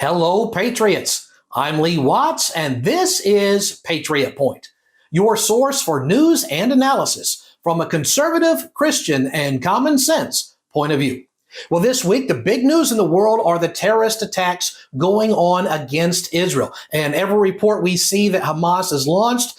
Hello, Patriots. I'm Lee Watts, and this is Patriot Point, your source for news and analysis from a conservative, Christian, and common sense point of view. Well, this week, the big news in the world are the terrorist attacks going on against Israel. And every report we see that Hamas has launched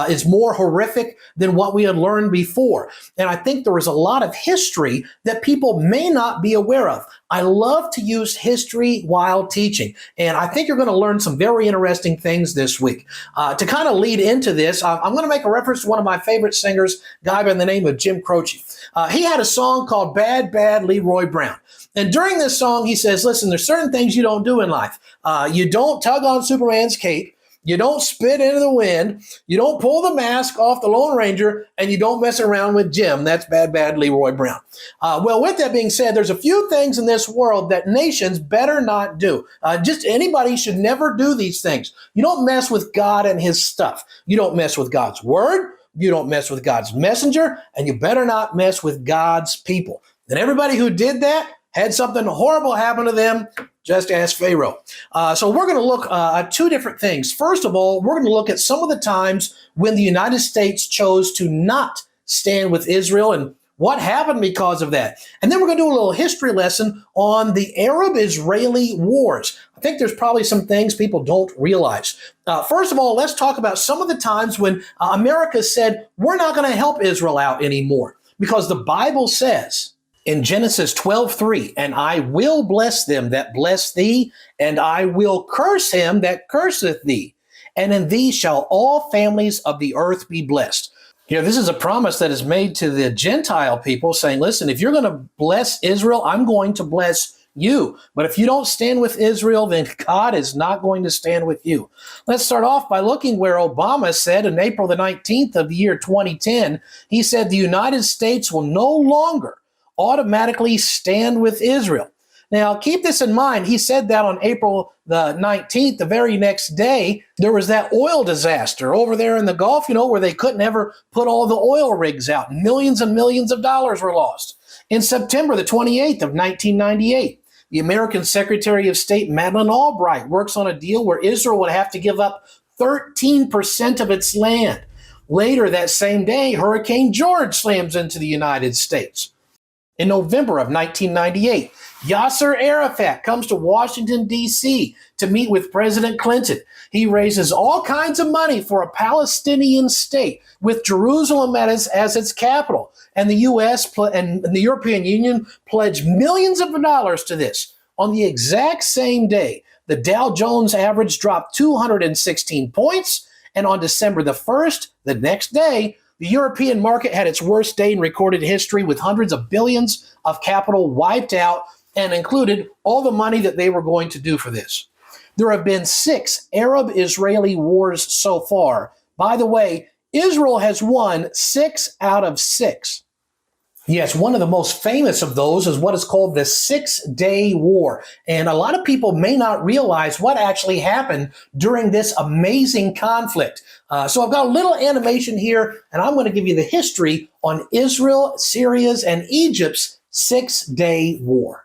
is more horrific than what we had learned before. And I think there is a lot of history that people may not be aware of. I love to use history while teaching, and I think you're going to learn some very interesting things this week. To kind of lead into this, I'm going to make a reference to one of my favorite singers, a guy by the name of Jim Croce. He had a song called Bad, Bad Leroy Brown. And during this song, he says, listen, there's certain things you don't do in life. You don't tug on Superman's cape. You don't spit into the wind. You don't pull the mask off the Lone Ranger, and you don't mess around with Jim. That's Bad, Bad Leroy Brown. Well, with that being said, there's a few things in this world that nations better not do. Just anybody should never do these things. You don't mess with God and his stuff. You don't mess with God's word. You don't mess with God's messenger, and you better not mess with God's people. And everybody who did that had something horrible happen to them. Just ask Pharaoh. So we're going to look at two different things. First of all, we're going to look at some of the times when the United States chose to not stand with Israel and what happened because of that. And then we're going to do a little history lesson on the Arab-Israeli wars. I think there's probably some things people don't realize. First of all, let's talk about some of the times when America said, we're not going to help Israel out anymore, because the Bible says in Genesis 12:3, and I will bless them that bless thee, and I will curse him that curseth thee, and in thee shall all families of the earth be blessed. You know, this is a promise that is made to the Gentile people saying, listen, if you're going to bless Israel, I'm going to bless you. But if you don't stand with Israel, then God is not going to stand with you. Let's start off by looking where Obama said on April the 19th of the year 2010, he said the United States will no longer automatically stand with Israel. Now, keep this in mind. He said that on April the 19th, the very next day, there was that oil disaster over there in the Gulf, where they couldn't ever put all the oil rigs out. Millions and millions of dollars were lost. In September the 28th of 1998, the American Secretary of State, Madeleine Albright, works on a deal where Israel would have to give up 13% of its land. Later that same day, Hurricane George slams into the United States. In November of 1998, Yasser Arafat comes to Washington, D.C. to meet with President Clinton. He raises all kinds of money for a Palestinian state with Jerusalem as its capital. And the U.S. and the European Union pledged millions of dollars to this. On the exact same day, the Dow Jones average dropped 216 points. And on December the 1st, the next day, the European market had its worst day in recorded history, with hundreds of billions of capital wiped out, and included all the money that they were going to do for this. There have been 6 Arab-Israeli wars so far. By the way, Israel has won 6 out of 6. Yes, one of the most famous of those is what is called the 6-Day War. And a lot of people may not realize what actually happened during this amazing conflict. So I've got a little animation here, and I'm going to give you the history on Israel, Syria's, and Egypt's 6-Day War.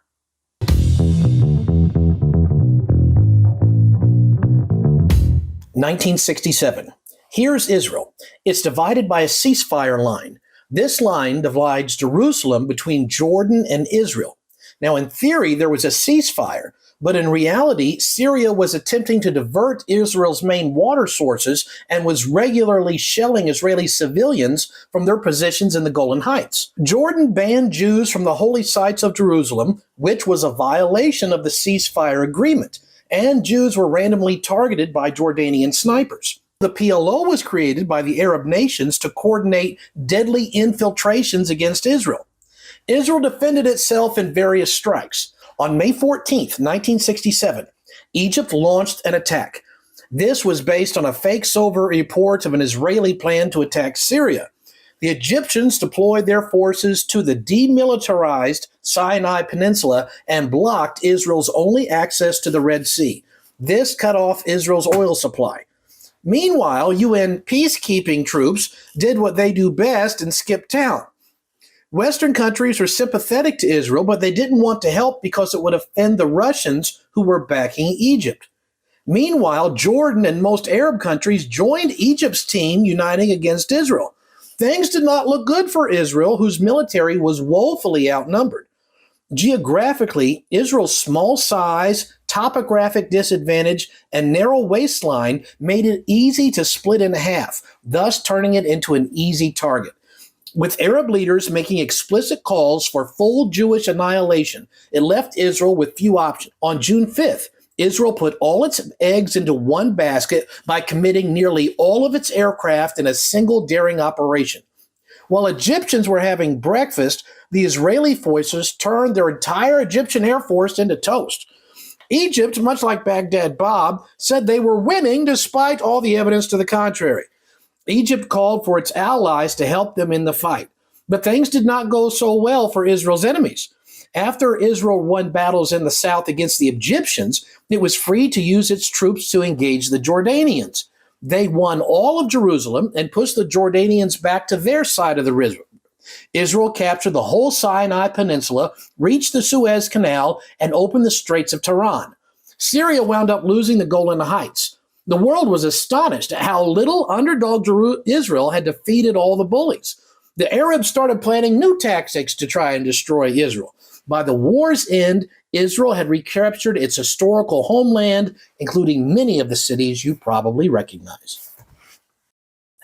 (1967). Here's Israel. It's divided by a ceasefire line. This line divides Jerusalem between Jordan and Israel. Now, in theory, there was a ceasefire, but in reality, Syria was attempting to divert Israel's main water sources and was regularly shelling Israeli civilians from their positions in the Golan Heights. Jordan banned Jews from the holy sites of Jerusalem, which was a violation of the ceasefire agreement, and Jews were randomly targeted by Jordanian snipers. The PLO was created by the Arab nations to coordinate deadly infiltrations against Israel. Israel defended itself in various strikes. On May 14th, 1967, Egypt launched an attack. This was based on a fake Soviet report of an Israeli plan to attack Syria. The Egyptians deployed their forces to the demilitarized Sinai Peninsula and blocked Israel's only access to the Red Sea. This cut off Israel's oil supply. Meanwhile, UN peacekeeping troops did what they do best and skipped town. Western countries were sympathetic to Israel, but they didn't want to help because it would offend the Russians who were backing Egypt. Meanwhile, Jordan and most Arab countries joined Egypt's team uniting against Israel. Things did not look good for Israel, whose military was woefully outnumbered. Geographically, Israel's small size, topographic disadvantage, and narrow waistline made it easy to split in half, thus turning it into an easy target. With Arab leaders making explicit calls for full Jewish annihilation, it left Israel with few options. On June 5th, Israel put all its eggs into one basket by committing nearly all of its aircraft in a single daring operation. While Egyptians were having breakfast, the Israeli forces turned their entire Egyptian Air Force into toast. Egypt, much like Baghdad Bob, said they were winning despite all the evidence to the contrary. Egypt called for its allies to help them in the fight. But things did not go so well for Israel's enemies. After Israel won battles in the south against the Egyptians, it was free to use its troops to engage the Jordanians. They won all of Jerusalem and pushed the Jordanians back to their side of the river. Israel captured the whole Sinai Peninsula, reached the Suez Canal, and opened the Straits of Tiran. Syria wound up losing the Golan Heights. The world was astonished at how little underdog Israel had defeated all the bullies. The Arabs started planning new tactics to try and destroy Israel. By the war's end, Israel had recaptured its historical homeland, including many of the cities you probably recognize.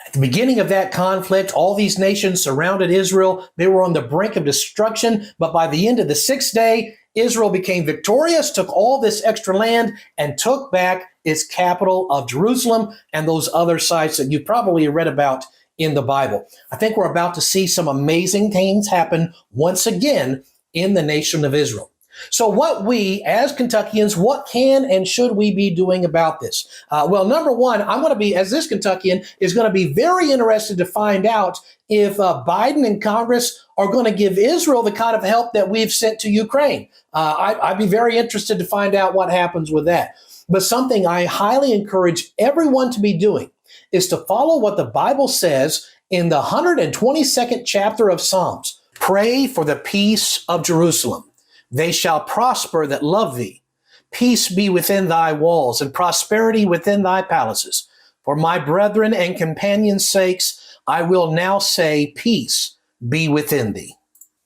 At the beginning of that conflict, all these nations surrounded Israel. They were on the brink of destruction, but by the end of the sixth day, Israel became victorious, took all this extra land, and took back its capital of Jerusalem and those other sites that you probably read about in the Bible. I think we're about to see some amazing things happen once again in the nation of Israel. So what we, as Kentuckians, what can and should we be doing about this? Well, number one, I'm going to be, as this Kentuckian, is going to be very interested to find out if Biden and Congress are going to give Israel the kind of help that we've sent to Ukraine. I'd be very interested to find out what happens with that. But something I highly encourage everyone to be doing is to follow what the Bible says in the 122nd chapter of Psalms. Pray for the peace of Jerusalem. They shall prosper that love thee. Peace be within thy walls, and prosperity within thy palaces. For my brethren and companions' sakes, I will now say, peace be within thee.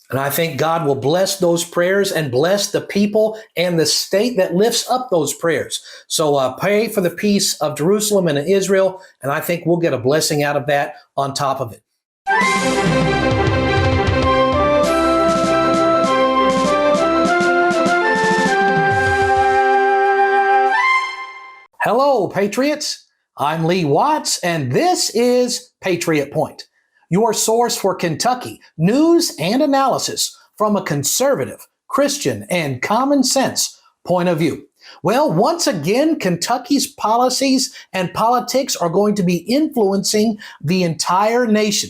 And I think God will bless those prayers and bless the people and the state that lifts up those prayers. So pray for the peace of Jerusalem and Israel, and I think we'll get a blessing out of that on top of it. Hello, Patriots. I'm Lee Watts, and this is Patriot Point, your source for Kentucky news and analysis from a conservative, Christian, and common sense point of view. Well, once again, Kentucky's policies and politics are going to be influencing the entire nation.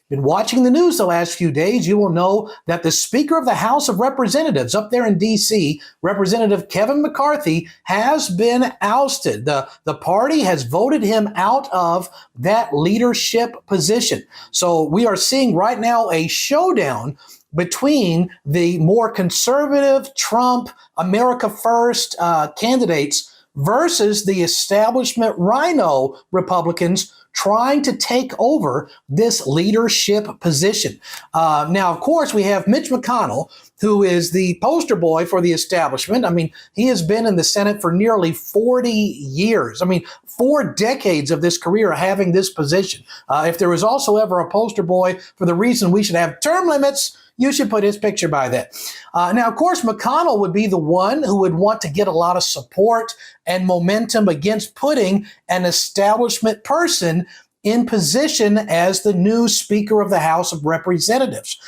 Been watching the news the last few days, you will know that the Speaker of the House of Representatives up there in D.C., Representative Kevin McCarthy, has been ousted. The party has voted him out of that leadership position. So we are seeing right now a showdown between the more conservative Trump, America First candidates versus the establishment Rhino Republicans trying to take over this leadership position. Now, of course, we have Mitch McConnell, who is the poster boy for the establishment. I mean, he has been in the Senate for nearly 40 years. I mean, 4 decades of this career having this position. If there was also ever a poster boy for the reason we should have term limits, you should put his picture by that. Now, of course, McConnell would be the one who would want to get a lot of support and momentum against putting an establishment person in position as the new Speaker of the House of Representatives.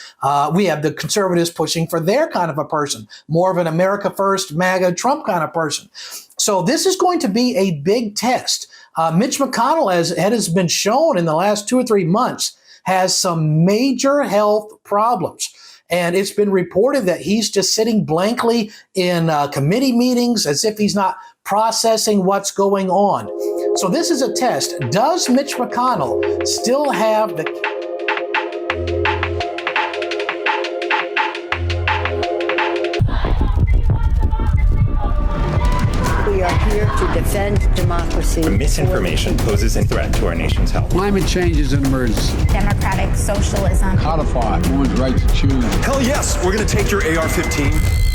We have the conservatives pushing for their kind of a person, more of an America First, MAGA, Trump kind of person. So this is going to be a big test. Mitch McConnell, as it has been shown in the last 2 or 3 months, has some major health problems. And it's been reported that he's just sitting blankly in committee meetings as if he's not processing what's going on. So this is a test. Does Mitch McConnell still have the defend democracy. Misinformation poses a threat to our nation's health. Climate change is an emergency. Democratic socialism. Codify one's right to choose. Hell yes, we're going to take your AR-15.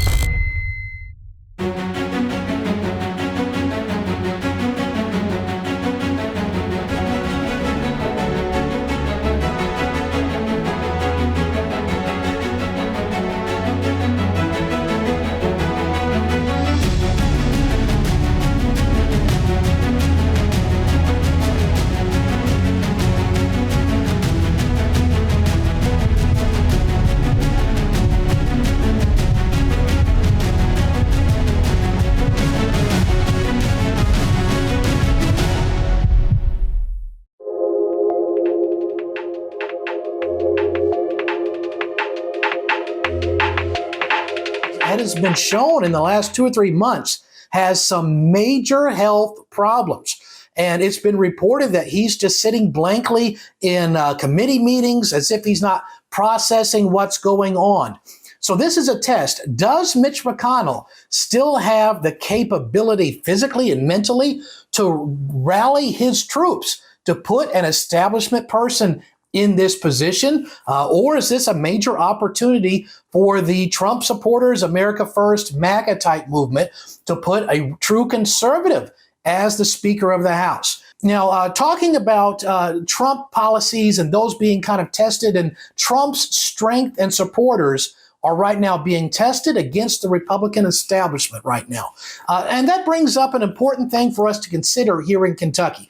That has been shown in the last 2 or 3 months has some major health problems. And it's been reported that he's just sitting blankly in committee meetings as if he's not processing what's going on. So this is a test. Does Mitch McConnell still have the capability physically and mentally to rally his troops to put an establishment person in this position? Or is this a major opportunity for the Trump supporters, America First, MAGA type movement to put a true conservative as the Speaker of the House? Now, talking about Trump policies and those being kind of tested, and Trump's strength and supporters are right now being tested against the Republican establishment right now. And that brings up an important thing for us to consider here in Kentucky.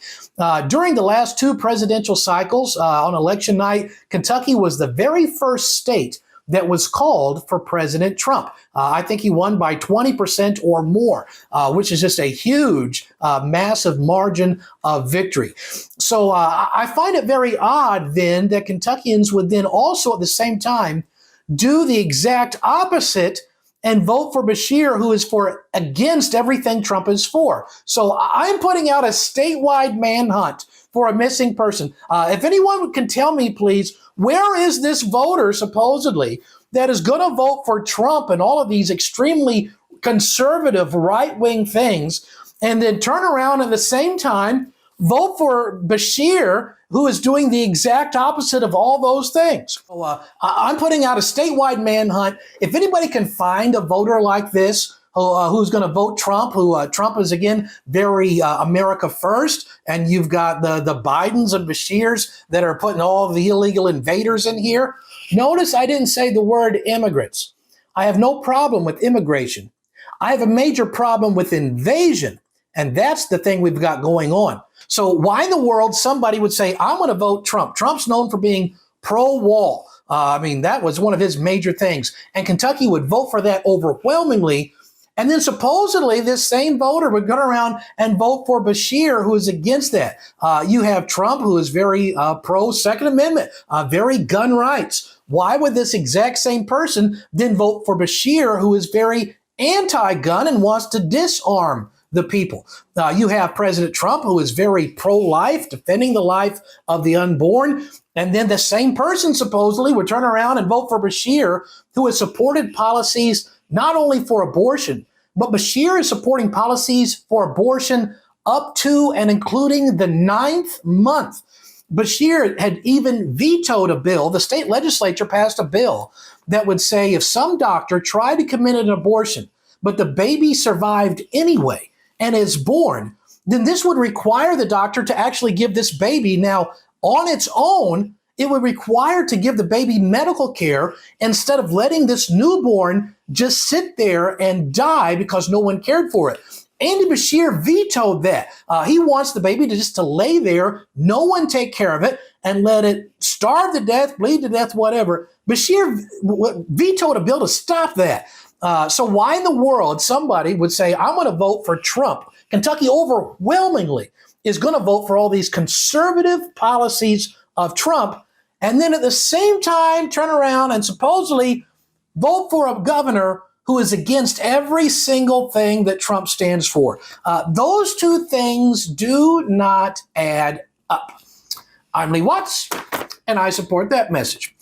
During the last 2 presidential cycles, on election night, Kentucky was the very first state that was called for President Trump. I think he won by 20% or more, which is just a huge, massive margin of victory. So I find it very odd then that Kentuckians would then also at the same time do the exact opposite and vote for Beshear, who is against everything Trump is for. So I'm putting out a statewide manhunt for a missing person. If anyone can tell me, please, where is this voter supposedly that is going to vote for Trump and all of these extremely conservative right-wing things, and then turn around at the same time vote for Beshear, who is doing the exact opposite of all those things? So, I'm putting out a statewide manhunt. If anybody can find a voter like this who's going to vote Trump, Trump is, again, very America First, and you've got the Bidens and Beshears that are putting all the illegal invaders in here. Notice I didn't say the word immigrants. I have no problem with immigration. I have a major problem with invasion, and that's the thing we've got going on. So why in the world somebody would say, I'm going to vote Trump? Trump's known for being pro-wall. That was one of his major things. And Kentucky would vote for that overwhelmingly. And then supposedly this same voter would go around and vote for Beshear, who is against that. You have Trump, who is very pro-Second Amendment, very gun rights. Why would this exact same person then vote for Beshear, who is very anti-gun and wants to disarm the people? You have President Trump, who is very pro-life, defending the life of the unborn. And then the same person supposedly would turn around and vote for Beshear, who has supported policies not only for abortion, but Beshear is supporting policies for abortion up to and including the 9th month. Beshear had even vetoed a bill. The state legislature passed a bill that would say if some doctor tried to commit an abortion, but the baby survived anyway and is born, then this would require the doctor to actually give this baby, now on its own, it would require to give the baby medical care instead of letting this newborn just sit there and die because no one cared for it. Andy Beshear vetoed that. He wants the baby to lay there, no one take care of it, and let it starve to death, bleed to death, whatever. Beshear vetoed a bill to stop that. So why in the world somebody would say, I'm going to vote for Trump? Kentucky overwhelmingly is going to vote for all these conservative policies of Trump, and then at the same time turn around and supposedly vote for a governor who is against every single thing that Trump stands for. Those two things do not add up. I'm Lee Watts, and and I support that message.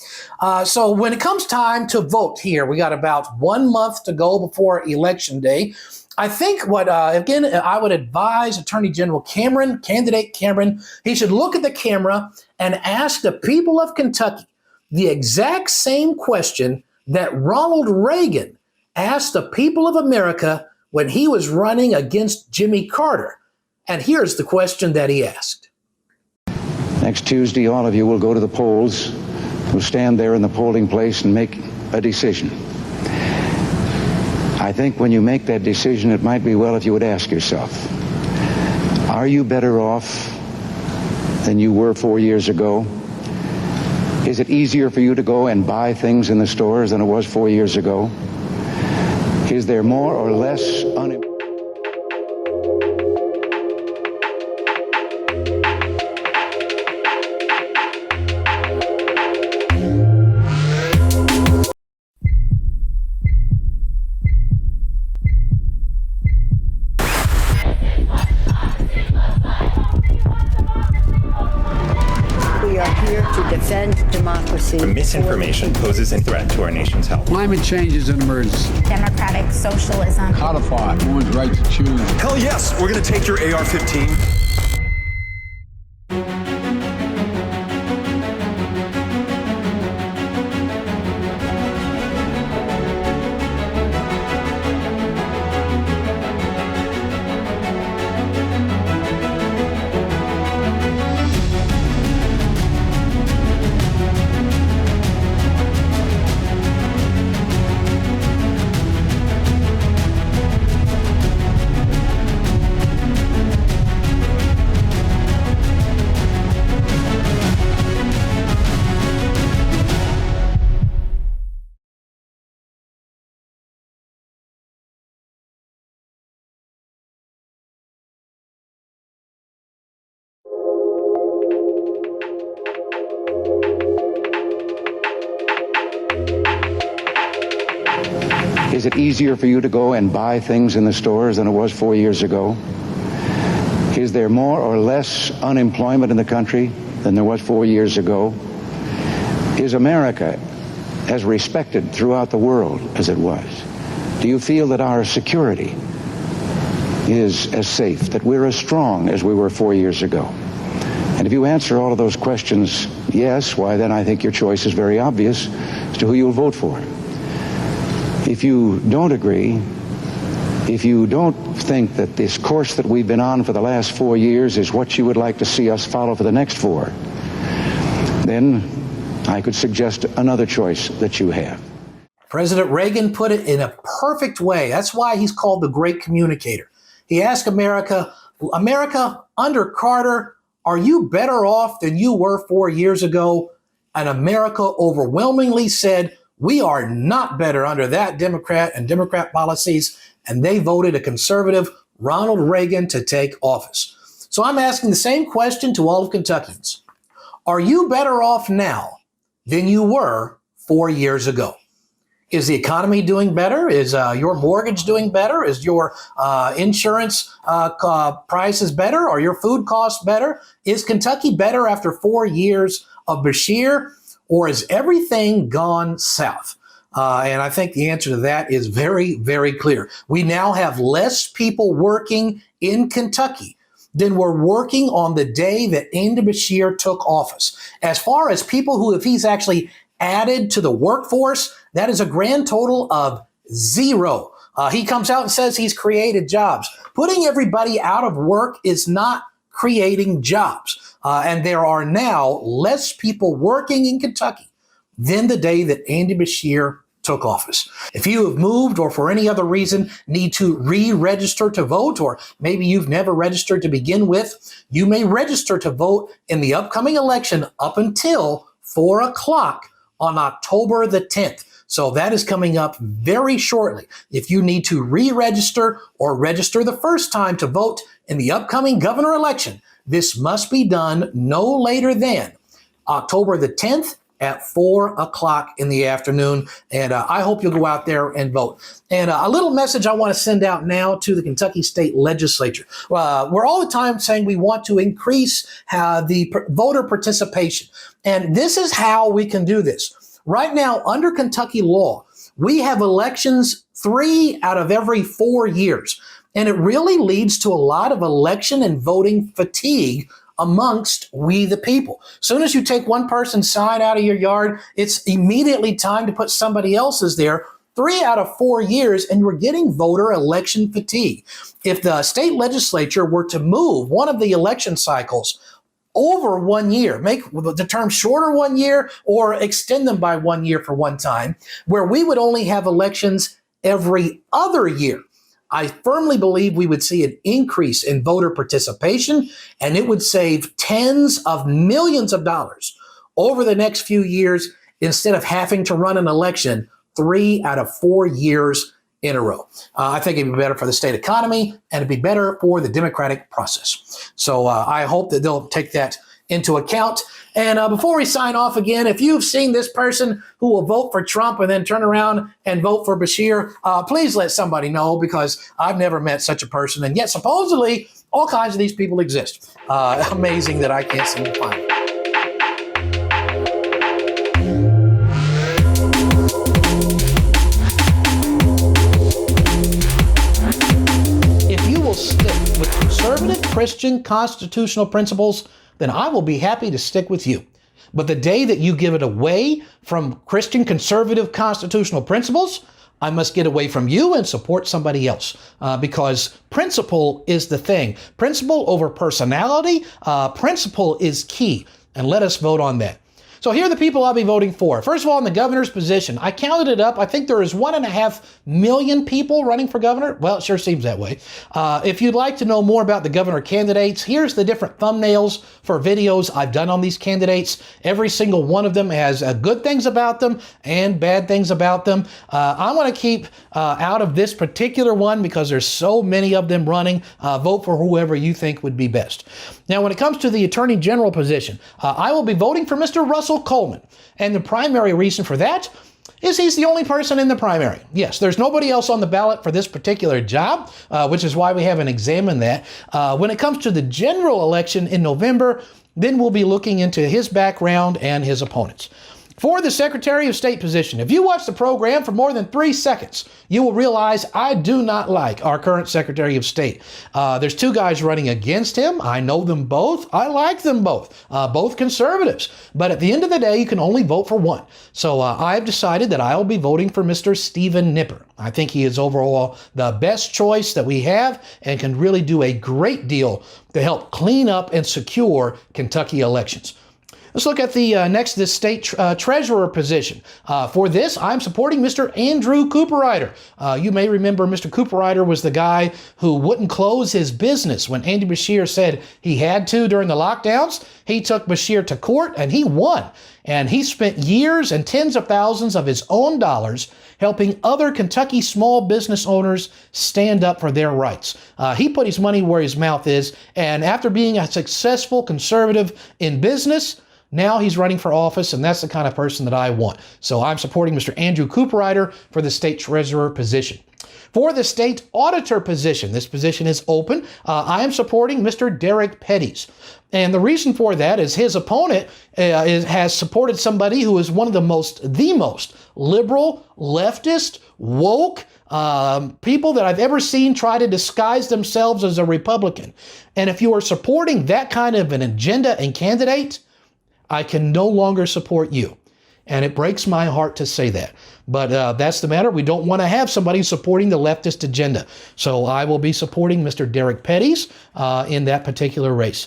So when it comes time to vote here, we got about 1 month to go before Election Day. I think I would advise Attorney General candidate Cameron, he should look at the camera and ask the people of Kentucky the exact same question that Ronald Reagan asked the people of America when he was running against Jimmy Carter. And here's the question that he asked. Next Tuesday, all of you will go to the polls, will stand there in the polling place and make a decision. I think when you make that decision, it might be well if you would ask yourself, are you better off than you were 4 years ago? Is it easier for you to go and buy things in the stores than it was 4 years ago? Is there more or less unemployment? We are here to defend democracy. Misinformation poses a threat to our nation's health. Climate change is an emergency. Democratic socialism. Codify women's right to choose. Hell yes, we're going to take your AR-15. Is it easier for you to go and buy things in the stores than it was 4 years ago? Is there more or less unemployment in the country than there was 4 years ago? Is America as respected throughout the world as it was? Do you feel that our security is as safe, that we're as strong as we were 4 years ago? And if you answer all of those questions yes, why then I think your choice is very obvious as to who you'll vote for. If you don't agree, if you don't think that this course that we've been on for the last 4 years is what you would like to see us follow for the next 4, then I could suggest another choice that you have. President Reagan put it in a perfect way. That's why he's called the great communicator. He asked America, under Carter, are you better off than you were 4 years ago? And America overwhelmingly said, we are not better under that Democrat and Democrat policies, and they voted a conservative Ronald Reagan to take office. So I'm asking the same question to all of Kentuckians. Are you better off now than you were 4 years ago? Is the economy doing better? Is your mortgage doing better? Is your insurance prices better? Are your food costs better? Is Kentucky better after 4 years of Bashir? Or has everything gone south? And I think the answer to that is very, very clear. We now have less people working in Kentucky than were working on the day that Andy Bashir took office. As far as people who, if he's actually added to the workforce, that is a grand total of 0. He comes out and says he's created jobs. Putting everybody out of work is not creating jobs. And there are now less people working in Kentucky than the day that Andy Bashir took office. If you have moved or for any other reason need to re-register to vote, or maybe you've never registered to begin with, you may register to vote in the upcoming election up until 4 o'clock on October the 10th. So that is coming up very shortly. If you need to re-register or register the first time to vote in the upcoming governor election, this must be done no later than October the 10th at 4 o'clock in the afternoon. And I hope you'll go out there and vote. And a little message I want to send out now to the Kentucky State Legislature. We're all the time saying we want to increase the voter participation. And this is how we can do this. Right now, under Kentucky law, we have elections 3 out of every 4 years. And it really leads to a lot of election and voting fatigue amongst we the people. As soon as you take one person's sign out of your yard, it's immediately time to put somebody else's there. 3 out of 4 years, and we're getting voter election fatigue. If the state legislature were to move one of the election cycles over 1 year, make the term shorter 1 year or extend them by 1 year for one time, where we would only have elections every other year, I firmly believe we would see an increase in voter participation, and it would save tens of millions of dollars over the next few years instead of having to run an election 3 out of 4 years in a row. I think it'd be better for the state economy, and it'd be better for the democratic process. So I hope that they'll take that into account. And before we sign off again, if you've seen this person who will vote for Trump and then turn around and vote for Bashir, please let somebody know, because I've never met such a person. And yet supposedly all kinds of these people exist. Amazing that I can't seem to find them. Stick with conservative Christian constitutional principles, then I will be happy to stick with you. But the day that you give it away from Christian conservative constitutional principles, I must get away from you and support somebody else, because principle is the thing. Principle over personality, principle is key, and let us vote on that. So here are the people I'll be voting for. First of all, in the governor's position, I counted it up. I think there is 1.5 million people running for governor. Well, it sure seems that way. If you'd like to know more about the governor candidates, here's the different thumbnails for videos I've done on these candidates. Every single one of them has good things about them and bad things about them. I want to keep out of this particular one because there's so many of them running. Vote for whoever you think would be best. Now, when it comes to the attorney general position, I will be voting for Mr. Russell Coleman. And the primary reason for that is he's the only person in the primary. Yes, there's nobody else on the ballot for this particular job, which is why we haven't examined that. When it comes to the general election in November, then we'll be looking into his background and his opponents. For the Secretary of State position, if you watch the program for more than 3 seconds, you will realize I do not like our current Secretary of State. There's 2 guys running against him. I know them both. I like them both, both conservatives. But at the end of the day, you can only vote for one. So I've decided that I'll be voting for Mr. Stephen Nipper. I think he is overall the best choice that we have and can really do a great deal to help clean up and secure Kentucky elections. Let's look at the state treasurer position. For this, I'm supporting Mr. Andrew Cooperrider. You may remember Mr. Cooperrider was the guy who wouldn't close his business when Andy Beshear said he had to during the lockdowns. He took Beshear to court and he won. And he spent years and tens of thousands of his own dollars helping other Kentucky small business owners stand up for their rights. He put his money where his mouth is, and after being a successful conservative in business, now he's running for office, and that's the kind of person that I want. So I'm supporting Mr. Andrew Cooperrider for the state treasurer position. For the state auditor position, this position is open. I am supporting Mr. Derek Petties. And the reason for that is his opponent has supported somebody who is one of the most liberal, leftist, woke people that I've ever seen try to disguise themselves as a Republican. And if you are supporting that kind of an agenda and candidate, I can no longer support you. And it breaks my heart to say that. But that's the matter. We don't want to have somebody supporting the leftist agenda. So I will be supporting Mr. Derek Petties in that particular race.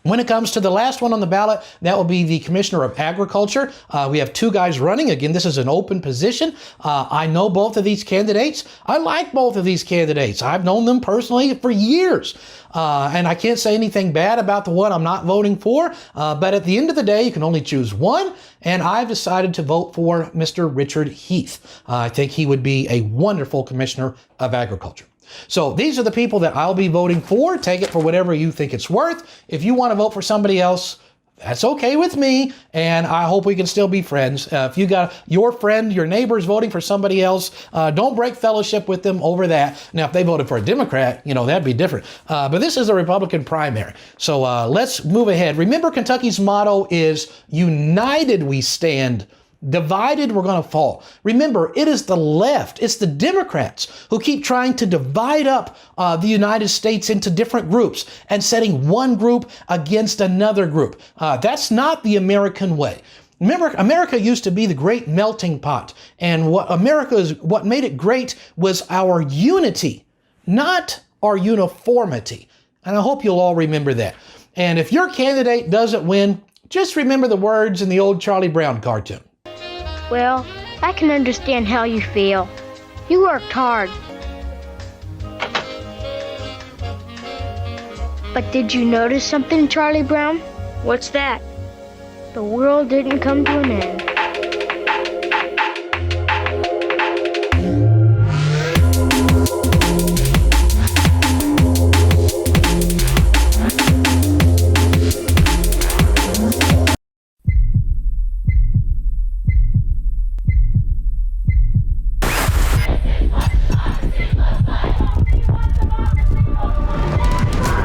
When it comes to the last one on the ballot, that will be the Commissioner of Agriculture. We have 2 guys running. Again, this is an open position. I know both of these candidates. I like both of these candidates. I've known them personally for years. And I can't say anything bad about the one I'm not voting for. But at the end of the day, you can only choose one. And I've decided to vote for Mr. Richard Heath. I think he would be a wonderful Commissioner of Agriculture. So these are the people that I'll be voting for. Take it for whatever you think it's worth. If you want to vote for somebody else, That's okay with me, and I hope we can still be friends. If you got your friend, your neighbor's voting for somebody else, don't break fellowship with them over that. Now, if they voted for a Democrat, that'd be different. But this is a Republican primary. So let's move ahead. Remember, Kentucky's motto is united we stand, divided we're going to fall. Remember, it is the left, it's the Democrats who keep trying to divide up the United States into different groups and setting one group against another group. That's not the American way. Remember, America used to be the great melting pot, and what made it great was our unity, not our uniformity. And I hope you'll all remember that. And if your candidate doesn't win, just remember the words in the old Charlie Brown cartoon. Well, I can understand how you feel. You worked hard. But did you notice something, Charlie Brown? What's that? The world didn't come to an end.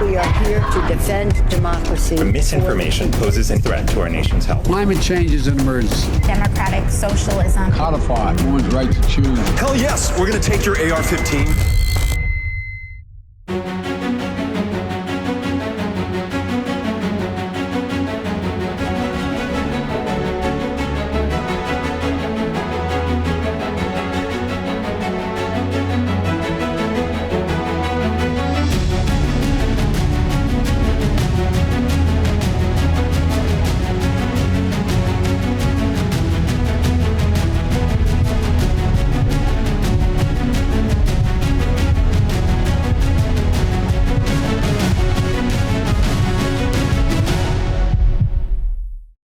We are here to defend democracy. Misinformation poses a threat to our nation's health. Climate change is an emergency. Democratic socialism. Codify one's right to choose. Hell yes, we're going to take your AR-15